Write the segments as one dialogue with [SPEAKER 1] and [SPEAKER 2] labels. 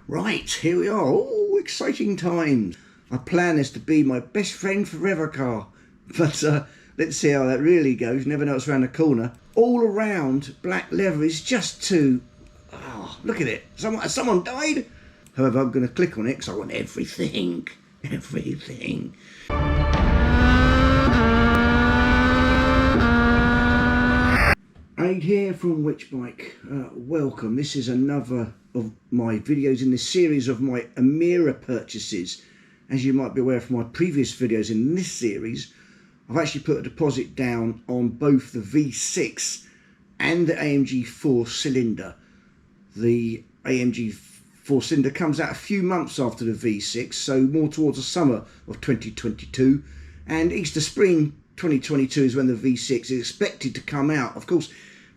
[SPEAKER 1] Right, here we are. Oh, exciting times. I plan this to be my best friend forever car. But let's see how that really goes. Never know what's around the corner. All around black leather is just too... Oh, look at it. Someone died? However, I'm going to click on it because I want everything. Everything. Aid here from Which Bike. Welcome. This is another of my videos in this series of my Emira purchases. As you might be aware from my previous videos in this series, I've actually put a deposit down on both the V6 and the AMG 4-cylinder. The AMG 4-cylinder comes out a few months after the V6, so more towards the summer of 2022, and Easter Spring 2022 is when the V6 is expected to come out. Of course,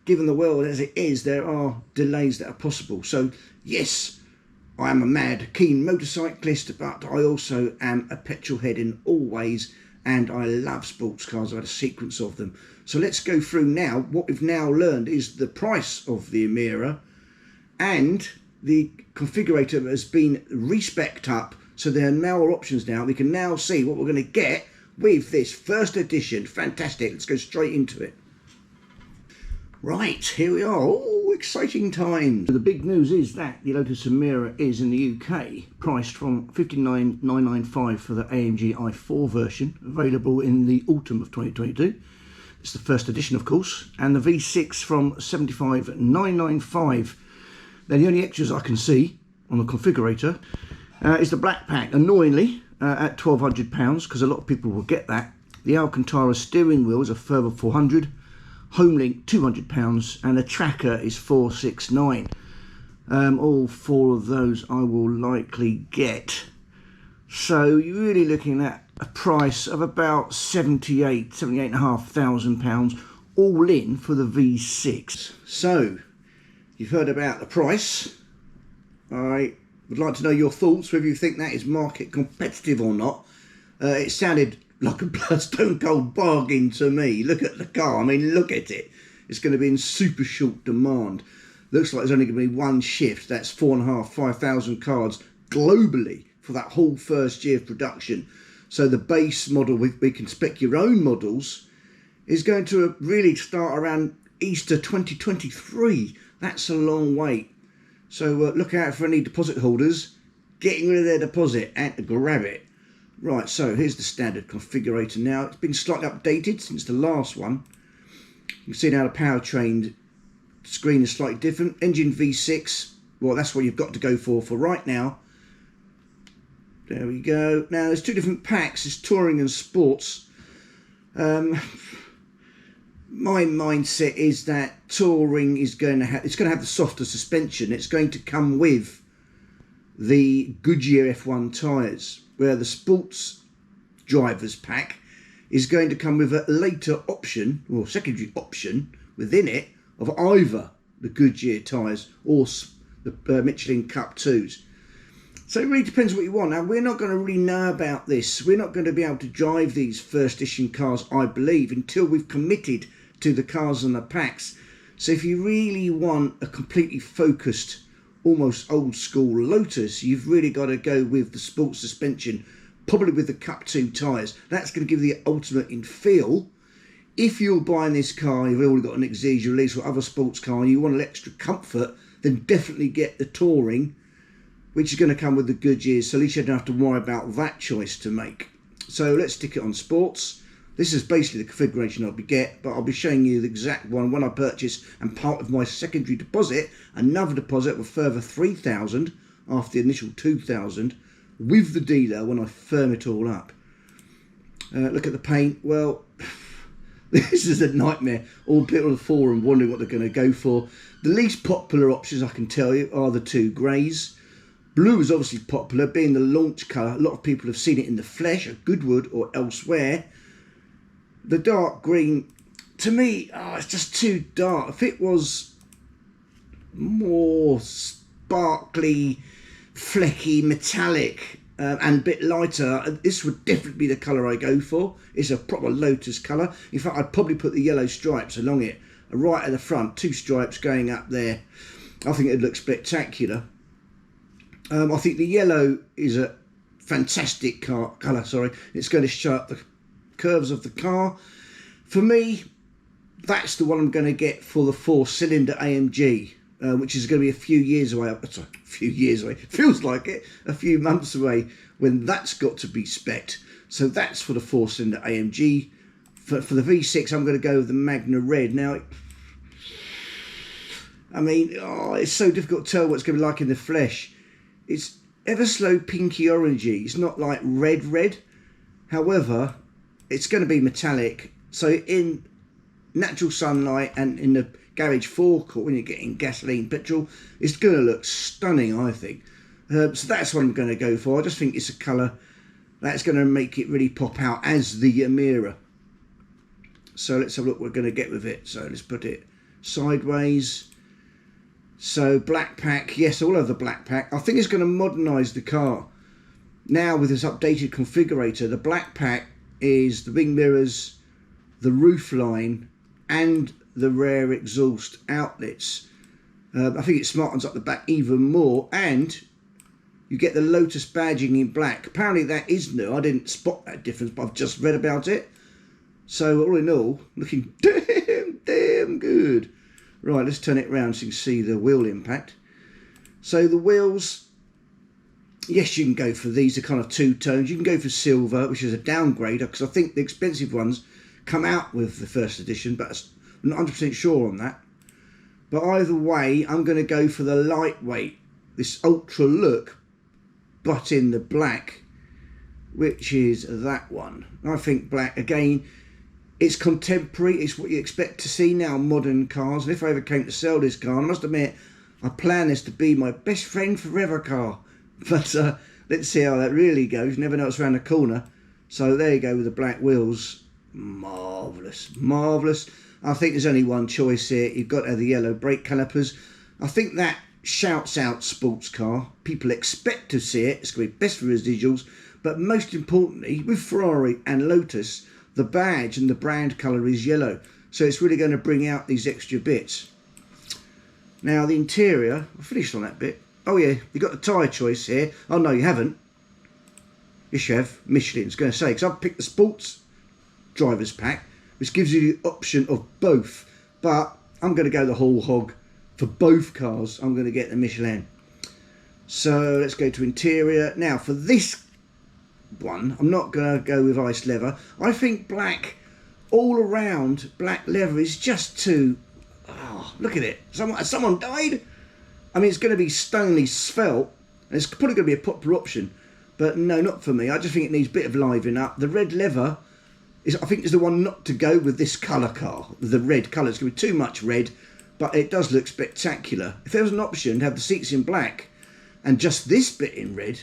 [SPEAKER 1] given the world as it is, there are delays that are possible. So yes, I am a mad keen motorcyclist, but I also am a petrol head in all ways, and I love sports cars. I've had a sequence of them. So let's go through now. What we've now learned is the price of the Emira, and the configurator has been respec'd up, so there are now options now. We can now see what we're going to get with this first edition. Fantastic. Let's go straight into it. Right, here we are. Oh, exciting times. The big news is that the Lotus Emira is in the UK priced from $59,995 for the AMG i4 version, available in the autumn of 2022. It's the first edition, of course, and the V6 from $75,995. Now, the only extras I can see on the configurator is the black pack, annoyingly, at £1,200, because a lot of people will get that. The Alcantara steering wheel is a further £400, Homelink £200, and the tracker is £469. All four of those I will likely get. So you're really looking at a price of about £78,500 all in for the V6. So you've heard about the price. I would like to know your thoughts, whether you think that is market competitive or not. It sounded like a stone cold bargain to me. Look at the car. I mean, look at it. It's going to be in super short demand. Looks like there's only going to be one shift. That's 5,000 cars globally for that whole first year of production. So the base model, we can spec your own models, is going to really start around Easter 2023. That's a long wait. So look out for any deposit holders getting rid of their deposit and to grab it. Right, so here's the standard configurator now. It's been slightly updated since the last one. You can see now the powertrain screen is slightly different. Engine V6, well, that's what you've got to go for right now. There we go. Now there's two different packs. It's touring and sports. My mindset is that touring is going to have the softer suspension. It's going to come with the Goodyear F1 tyres, where the sports drivers pack is going to come with a later option, or secondary option within it, of either the Goodyear tyres or the Michelin Cup 2s. So it really depends what you want. Now, we're not going to really know about this. We're not going to be able to drive these first edition cars, I believe, until we've committed to the cars and the packs. So if you really want a completely focused, almost old school Lotus, you've really got to go with the sports suspension, probably with the Cup 2 tyres. That's going to give you the ultimate in feel. If you're buying this car, you've already got an Exige release or other sports car, and you want an extra comfort, then definitely get the touring, which is going to come with the Goodyear, so at least you don't have to worry about that choice to make. So let's stick it on sports. This is basically the configuration I'll get, but I'll be showing you the exact one when I purchase, and part of my secondary deposit, another deposit of a further £3,000 after the initial £2,000 with the dealer when I firm it all up. Look at the paint. Well, this is a nightmare. All people on the forum wondering what they're going to go for. The least popular options, I can tell you, are the two greys. Blue is obviously popular, being the launch colour. A lot of people have seen it in the flesh at Goodwood or elsewhere. The dark green, to me, it's just too dark. If it was more sparkly, flecky, metallic, and a bit lighter, this would definitely be the colour I go for. It's a proper Lotus colour. In fact, I'd probably put the yellow stripes along it, right at the front, two stripes going up there. I think it'd look spectacular. I think the yellow is a fantastic colour. Sorry, it's going to show up the curves of the car. For me, that's the one I'm going to get for the 4-cylinder AMG, which is going to be a few years away. Sorry, a few years away. Feels like it. A few months away when that's got to be spec'd. So that's for the 4-cylinder AMG. For the V6, I'm going to go with the Magna Red. Now, I mean, it's so difficult to tell what it's going to be like in the flesh. It's ever so pinky orangey. It's not like red. However, it's going to be metallic. So in natural sunlight and in the garage forecourt, when you're getting gasoline, petrol, it's going to look stunning, I think. So that's what I'm going to go for. I just think it's a colour that's going to make it really pop out as the Emira. So let's have a look what we're going to get with it. So let's put it sideways. So black pack, yes, all over the black pack. I think it's going to modernise the car. Now with this updated configurator, the black pack is the wing mirrors, the roof line and the rear exhaust outlets. I think it smartens up the back even more, and you get the Lotus badging in black. Apparently that is new. I didn't spot that difference, but I've just read about it. So all in all, looking damn good. Right, let's turn it around so you can see the wheel impact. So the wheels, yes, you can go for these. They're kind of two tones. You can go for silver, which is a downgrade, because I think the expensive ones come out with the first edition, but I'm not 100% sure on that. But either way, I'm going to go for the lightweight, this ultra look, but in the black, which is that one. I think black, again, it's contemporary. It's what you expect to see now in modern cars. And if I ever came to sell this car, I must admit, I plan this to be my best friend forever car. But let's see how that really goes. You never know what's around the corner. So there you go with the black wheels. Marvellous, marvellous. I think there's only one choice here. You've got to have the yellow brake calipers. I think that shouts out sports car. People expect to see it. It's going to be best for residuals. But most importantly, with Ferrari and Lotus, the badge and the brand colour is yellow. So it's really going to bring out these extra bits. Now the interior, I finished on that bit. Oh yeah, you've got the tyre choice here. Oh no, you haven't. Yes you have. Michelin's going to say, because I've picked the sports driver's pack, which gives you the option of both. But I'm going to go the whole hog for both cars. I'm going to get the Michelin. So let's go to interior. Now for this one, I'm not going to go with ice leather. I think black, all around black leather is just too... Oh, look at it. Someone died? I mean, it's going to be stony svelte, and it's probably going to be a popular option. But no, not for me. I just think it needs a bit of livening up. The red leather I think is the one not to go with this colour car. The red colour. It's going to be too much red, but it does look spectacular. If there was an option to have the seats in black and just this bit in red,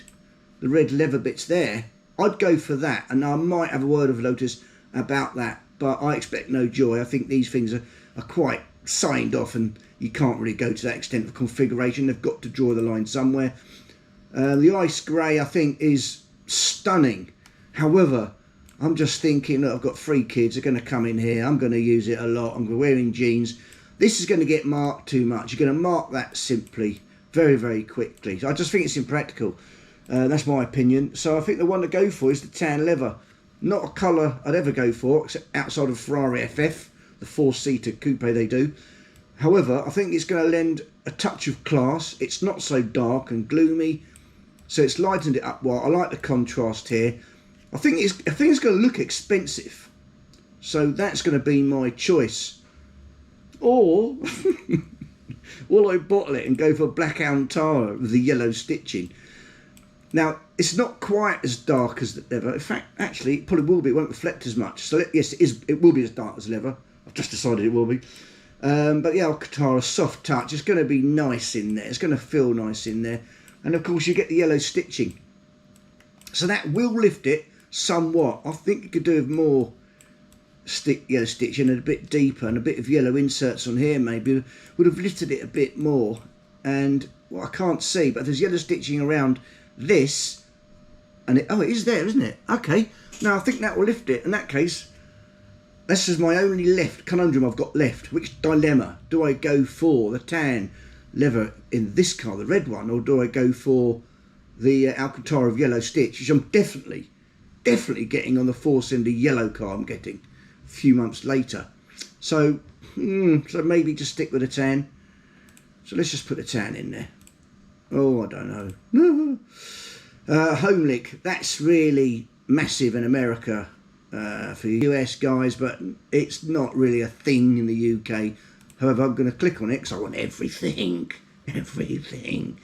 [SPEAKER 1] the red leather bits there, I'd go for that. And I might have a word of Lotus about that, but I expect no joy. I think these things are quite signed off, and you can't really go to that extent of configuration. They've got to draw the line somewhere. The ice grey, I think, is stunning. However, I'm just thinking, look, I've got 3 kids, they're going to come in here, I'm going to use it a lot, I'm wearing jeans. This is going to get marked too much. You're going to mark that simply, very, very quickly. So I just think it's impractical. That's my opinion. So I think the one to go for is the tan leather. Not a colour I'd ever go for, except outside of Ferrari FF, the 4-seater coupe they do. However, I think it's going to lend a touch of class. It's not so dark and gloomy, so it's lightened it up well. I like the contrast here. I think it's going to look expensive, so that's going to be my choice. Or will I bottle it and go for black Alcantara with the yellow stitching? Now, it's not quite as dark as the leather. In fact, actually, it probably will be. It won't reflect as much. So yes, it will be as dark as leather. I've just decided it will be. But yeah, Alcantara, soft touch. It's going to be nice in there. It's going to feel nice in there. And of course, you get the yellow stitching. So that will lift it somewhat. I think you could do with more yellow stitching and a bit deeper, and a bit of yellow inserts on here maybe would have lifted it a bit more. And well, I can't see, but there's yellow stitching around this, and it is there, isn't it? Okay, now I think that will lift it. In that case, this is my only left conundrum I've got left. Which dilemma do I go for? The tan leather in this car, the red one, or do I go for the Alcantara of yellow stitch, which I'm definitely getting on the 4-cylinder yellow car I'm getting a few months later. So, so maybe just stick with a tan. So let's just put a tan in there. Oh, I don't know. Homelick, that's really massive in America for US guys, but it's not really a thing in the UK. However, I'm going to click on it because I want everything. Everything.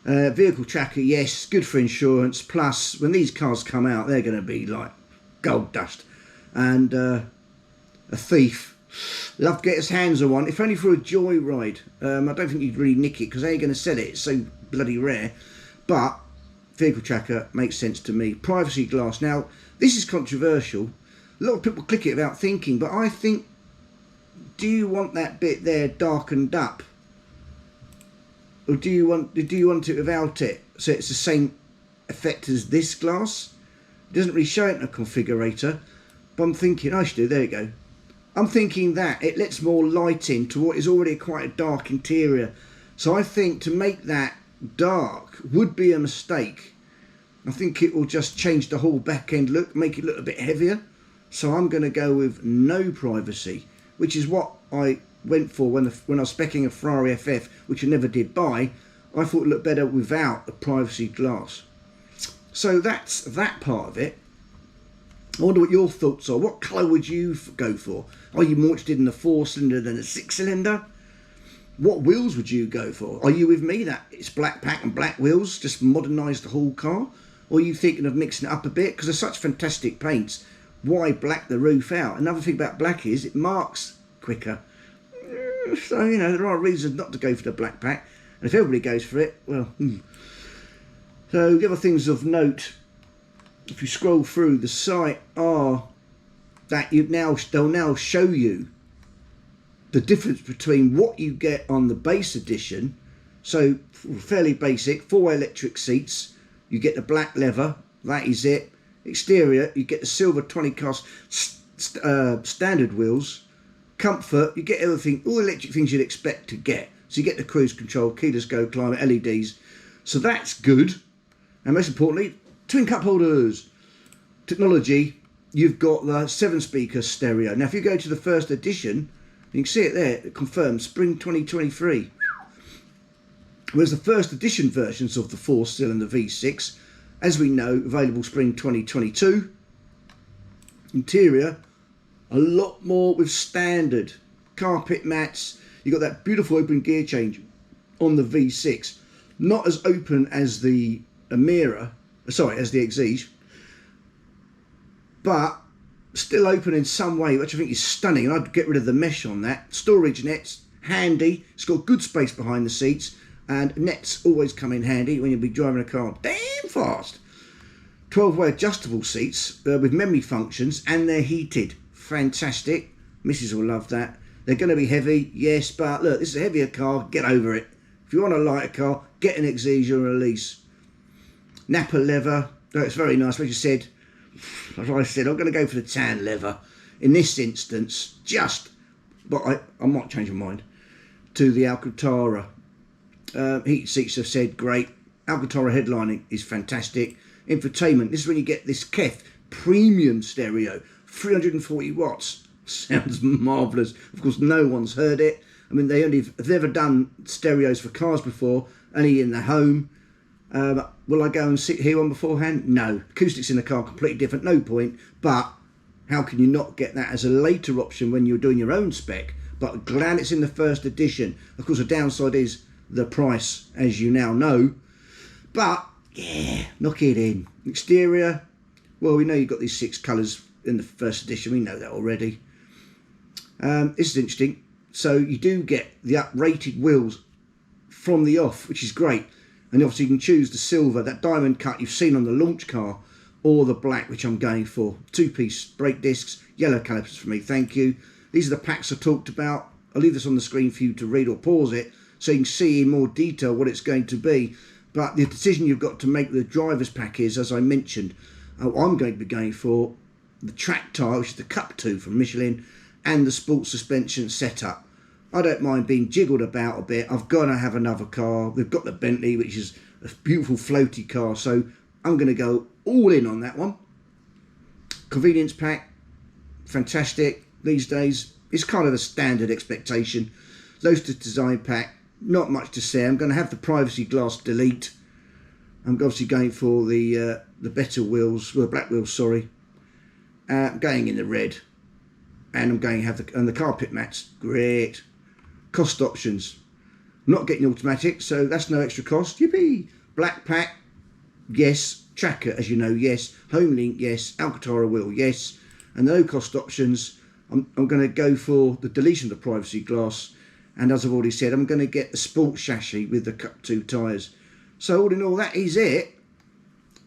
[SPEAKER 1] Vehicle tracker, yes, good for insurance. Plus, when these cars come out, they're going to be like gold dust. And a thief, love to get his hands on one, if only for a joyride. I don't think you'd really nick it because they ain't going to sell it. It's so bloody rare. But vehicle tracker makes sense to me. Privacy glass. Now, this is controversial. A lot of people click it without thinking, but I think, do you want that bit there darkened up? Or do you want it without it, so it's the same effect as this glass? It doesn't really show it in a configurator, but I'm thinking I should do. There you go. I'm thinking that it lets more light into what is already quite a dark interior. So I think to make that dark would be a mistake. I think it will just change the whole back end look, make it look a bit heavier. So I'm going to go with no privacy, which is what I went for when I was speccing a Ferrari FF, which I never did buy. I thought it looked better without a privacy glass. So that's that part of it. I wonder what your thoughts are. What colour would you go for? Are you more interested in a 4-cylinder than a 6-cylinder? What wheels would you go for? Are you with me that it's black pack and black wheels, just modernise the whole car? Or are you thinking of mixing it up a bit? Because they're such fantastic paints. Why black the roof out? Another thing about black is it marks quicker. So, you know, there are reasons not to go for the black pack. And if everybody goes for it, well, So the other things of note, if you scroll through the site, are that they'll now show you the difference between what you get on the base edition. So fairly basic, 4-way electric seats, you get the black leather, that is it. Exterior, you get the silver 20 cast standard wheels. Comfort, you get everything, all electric things you'd expect to get. So you get the cruise control, keyless go, climate, LEDs. So that's good. And most importantly, twin cup holders. Technology, you've got the 7-speaker stereo. Now if you go to the first edition, you can see it there, it confirms spring 2023. Whereas the first edition versions of the 4-cylinder V6, as we know, available spring 2022. Interior, a lot more with standard carpet mats. You got that beautiful open gear change on the V6, not as open as the Emira, as the Exige, but still open in some way, which I think is stunning. And I'd get rid of the mesh on that. Storage nets, handy. It's got good space behind the seats, and nets always come in handy when you'll be driving a car damn fast. 12-way adjustable seats with memory functions, and they're heated. Fantastic. Mrs. will love that. They're going to be heavy, yes, but look, this is a heavier car, get over it. If you want a lighter car, get an Exige or a lease. Nappa leather, it's very nice. Like I said, I'm going to go for the tan leather. In this instance, but I might change my mind, to the Alcantara. Heat seats have said great. Alcantara headlining is fantastic. Infotainment, this is when you get this Kef premium stereo, 340 watts. Sounds marvellous. Of course, no one's heard it. I mean, they've never done stereos for cars before, only in the home. Will I go and hear one beforehand? No. Acoustics in the car completely different, no point. But how can you not get that as a later option when you're doing your own spec? But glad it's in the first edition. Of course, the downside is the price, as you now know. But yeah, knock it in. Exterior, well, we know you've got these 6 colours in the first edition. We know that already. This is interesting. So you do get the uprated wheels from the off, which is great. And obviously you can choose the silver, that diamond cut you've seen on the launch car, or the black, which I'm going for. 2-piece brake discs, yellow calipers for me, thank you. These are the packs I talked about. I'll leave this on the screen for you to read or pause it, so you can see in more detail what it's going to be. But the decision you've got to make with the driver's pack is, as I mentioned, I'm going to be going for the track tyre, which is the Cup 2 from Michelin, and the sports suspension setup. I don't mind being jiggled about a bit. I've got to have another car. We've got the Bentley, which is a beautiful floaty car. So I'm going to go all in on that one. Convenience pack, fantastic. These days it's kind of a standard expectation. Lotus design pack, not much to say. I'm going to have the privacy glass delete. I'm obviously going for the better wheels, well, black wheels, sorry. Going in the red, and I'm going to have the carpet mats. Great. Cost options. Not getting automatic, so that's no extra cost. Yippee! Black pack, yes. Tracker, as you know, yes. Home link, yes. Alcantara wheel, yes. And the no cost options, I'm going to go for the deletion of the privacy glass. And as I've already said, I'm going to get the sport chassis with the Cup 2 tyres. So all in all, that is it.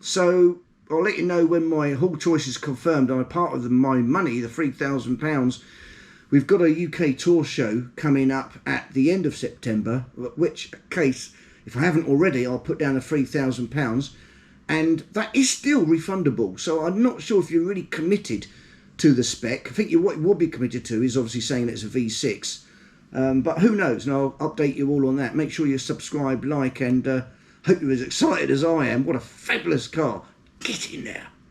[SPEAKER 1] So I'll let you know when my haul choice is confirmed. I'm a part of my money, the £3,000. We've got a UK tour show coming up at the end of September, which case, if I haven't already, I'll put down the £3,000, and that is still refundable. So I'm not sure if you're really committed to the spec. I think what you will be committed to is obviously saying it's a V6, but who knows, and I'll update you all on that. Make sure you subscribe, like, and hope you're as excited as I am. What a fabulous car. Get in there.